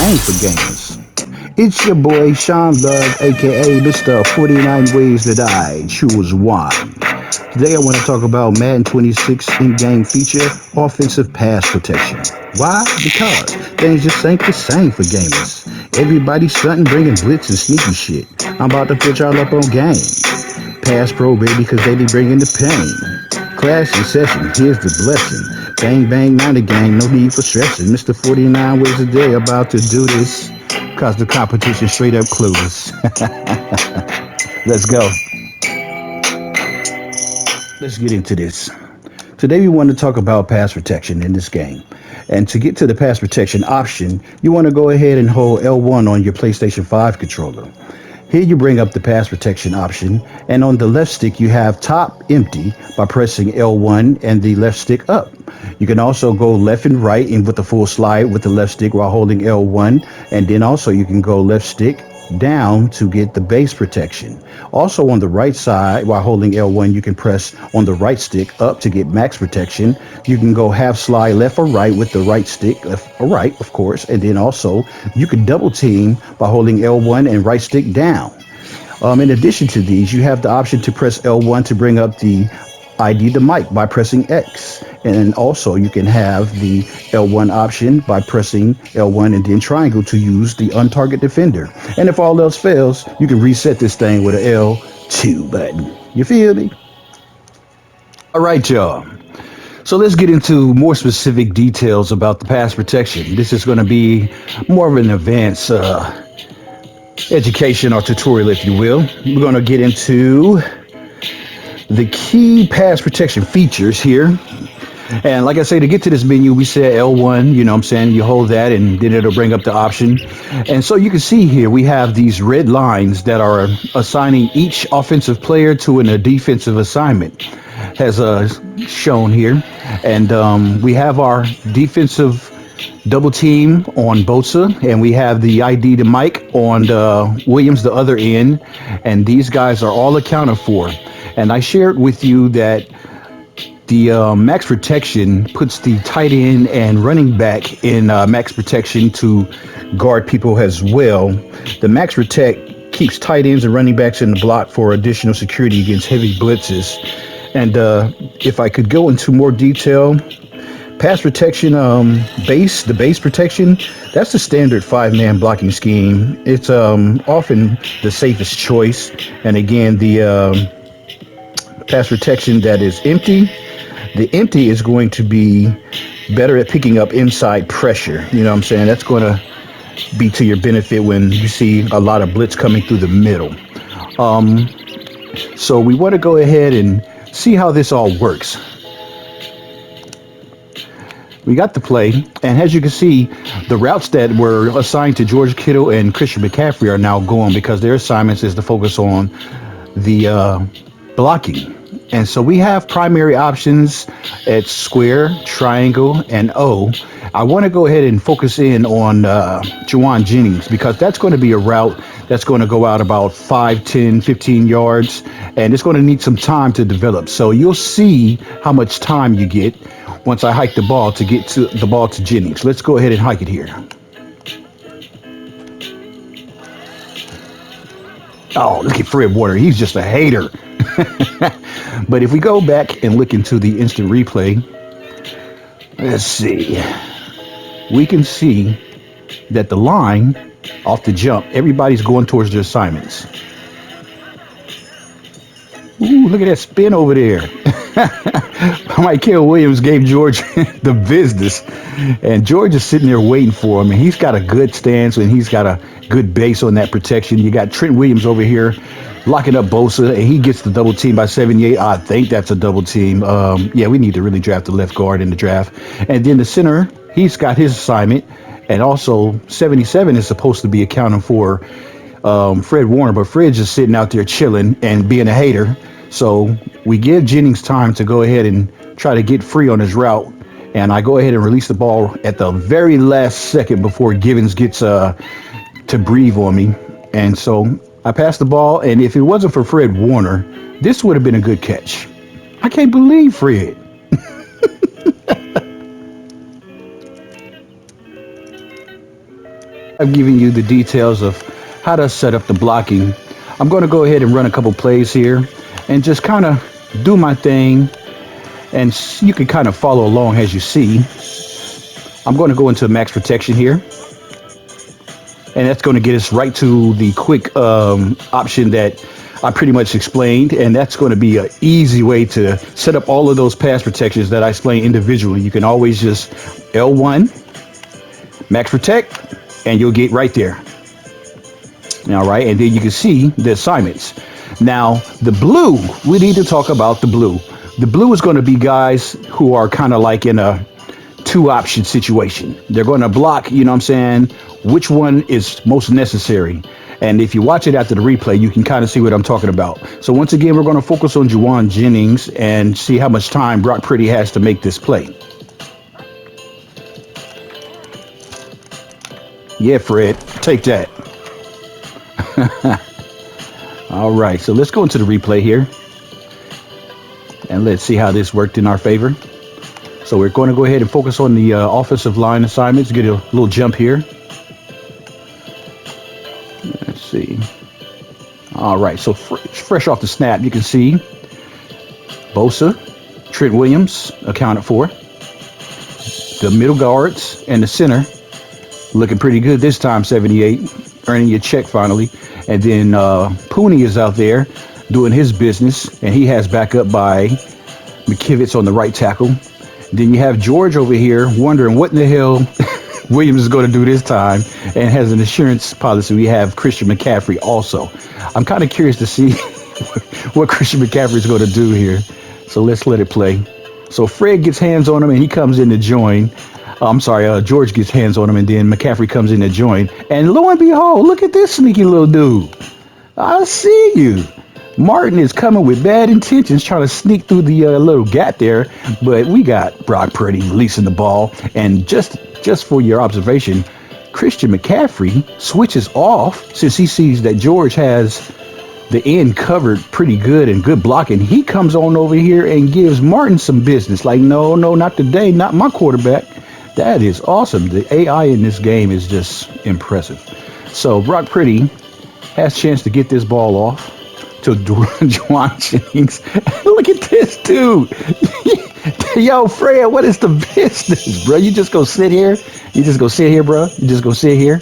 same for gamers. It's your boy Sean Love, aka Mr. 49 Ways to Die. Choose one. Today I want to talk about Madden 26 in-game feature, offensive pass protection. Why? Because things just ain't the same for gamers. Everybody's stunting, bringing blitz and sneaky shit. I'm about to put y'all up on game. Pass pro, baby, cause they be bringing the pain. Class in session, here's the blessing. Bang, bang, not a gang, no need for stressing. Mr. 49 Ways2Die about to do this, cause the competition straight up clueless. Let's go. Let's get into this. Today we want to talk about pass protection in this game. And to get to the pass protection option, you want to go ahead and hold L1 on your PlayStation 5 controller. Here you bring up the pass protection option, and on the left stick you have top empty by pressing L1 and the left stick up. You can also go left and right and with the full slide with the left stick while holding L1, and then also you can go left stick down to get the base protection. Also on the right side while holding L1 you can press on the right stick up to get max protection. You can go half slide left or right with the right stick, left or right of course, and then also you can double team by holding L1 and right stick down. In addition to these, you have the option to press L1 to bring up the ID the mic by pressing X. And then also you can have the L1 option by pressing L1 and then triangle to use the untarget defender. And if all else fails, you can reset this thing with an L2 button. You feel me? All right, y'all. So let's get into more specific details about the pass protection. This is going to be more of an advanced education or tutorial, if you will. We're going to get into the key pass protection features here. And like I say, to get to this menu, we said L1, you know what I'm saying? You hold that and then it'll bring up the option. And so you can see here, we have these red lines that are assigning each offensive player to a defensive assignment, as shown here. And we have our defensive double team on Bosa, and we have the ID to Mike on Williams, the other end. And these guys are all accounted for. And I shared with you that the max protection puts the tight end and running back in max protection to guard people as well. The max protect keeps tight ends and running backs in the block for additional security against heavy blitzes. And if I could go into more detail, pass protection the base protection, that's the standard 5-man blocking scheme. It's often the safest choice. And again, the pass protection that is empty, the empty is going to be better at picking up inside pressure. You know what I'm saying? That's going to be to your benefit when you see a lot of blitz coming through the middle. So we want to go ahead and see how this all works. We got the play, and as you can see, the routes that were assigned to George Kittle and Christian McCaffrey are now gone because their assignments is to focus on the blocking. And so we have primary options at square, triangle, and O. I want to go ahead and focus in on Juwan Jennings because that's going to be a route that's going to go out about 5, 10, 15 yards, and it's going to need some time to develop. So you'll see how much time you get once I hike the ball to get to the ball to Jennings. Let's go ahead and hike it here. Oh, look at Fred Warner. He's just a hater. But if we go back and look into the instant replay, let's see. We can see that the line off the jump, everybody's going towards their assignments. Ooh, look at that spin over there. Michael Williams gave George the business, and George is sitting there waiting for him, and he's got a good stance and he's got a good base on that protection. You got Trent Williams over here locking up Bosa, and he gets the double team by 78. I think that's a double team. Yeah, we need to really draft the left guard in the draft. And then the center, he's got his assignment, and also 77 is supposed to be accounting for Fred Warner, but Fred's just sitting out there chilling and being a hater. So we give Jennings time to go ahead and try to get free on his route, and I go ahead and release the ball at the very last second before Givens gets to breathe on me. And so I passed the ball, and if it wasn't for Fred Warner, this would have been a good catch. I can't believe Fred. I've given you the details of how to set up the blocking. I'm going to go ahead and run a couple plays here and just kind of do my thing, and you can kind of follow along as you see. I'm going to go into max protection here, and that's going to get us right to the quick option that I pretty much explained, and that's going to be an easy way to set up all of those pass protections that I explained individually. You can always just L1, max protect, and you'll get right there. All right, and then you can see the assignments. Now, the blue, we need to talk about the blue. The blue is going to be guys who are kind of like in a two-option situation. They're going to block, you know what I'm saying, which one is most necessary. And if you watch it after the replay, you can kind of see what I'm talking about. So once again, we're going to focus on Juwan Jennings and see how much time Brock Purdy has to make this play. Yeah, Fred, take that. All right, so let's go into the replay here. And let's see how this worked in our favor. So we're going to go ahead and focus on the offensive line assignments. Get a little jump here. Let's see. All right, so fresh off the snap, you can see Bosa, Trent Williams accounted for. The middle guards and the center looking pretty good this time, 78, earning your check finally. And then Pooney is out there doing his business, and he has backup by McKivitz on the right tackle. Then you have George over here wondering what in the hell Williams is going to do this time, and has an insurance policy. We have Christian McCaffrey also. I'm kind of curious to see what Christian McCaffrey is going to do here. So let's let it play. So Fred gets hands on him, and he comes in to join. George gets hands on him, and then McCaffrey comes in to join. And lo and behold, look at this sneaky little dude. I see you. Martin is coming with bad intentions, trying to sneak through the little gap there, but we got Brock Purdy releasing the ball. And just for your observation, Christian McCaffrey switches off since he sees that George has the end covered pretty good and good blocking. He comes on over here and gives Martin some business. Like, no, not today, not my quarterback. That is awesome. The AI in this game is just impressive. So Brock Purdy has a chance to get this ball off to Juwan Jennings. Look at this dude. Yo, Fred, what is the business, bro? You just go sit here? You just go sit here, bro? You just go sit here?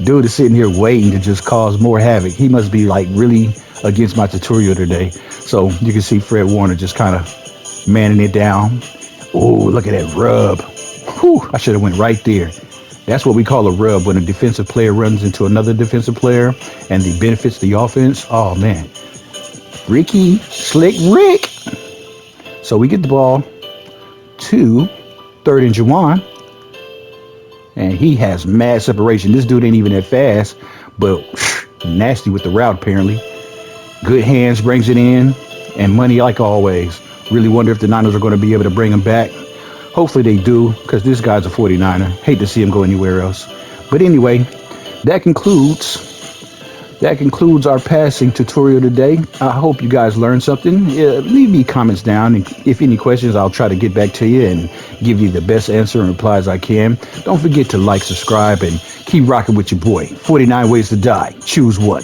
Dude is sitting here waiting to just cause more havoc. He must be like really against my tutorial today. So you can see Fred Warner just kind of manning it down. Oh, look at that rub. Whew, I should have went right there. That's what we call a rub, when a defensive player runs into another defensive player and the benefits the offense. Oh, man. Ricky, Slick Rick. So we get the ball to third and Juwan. And he has mad separation. This dude ain't even that fast, but nasty with the route, apparently. Good hands, brings it in, and money like always. Really wonder if the Niners are going to be able to bring him back. Hopefully they do, because this guy's a 49er. Hate to see him go anywhere else. But anyway, that concludes our passing tutorial today. I hope you guys learned something. Leave me comments down, and if any questions, I'll try to get back to you and give you the best answer and replies I can. Don't forget to like, subscribe, and keep rocking with your boy. 49 Ways to Die. Choose one.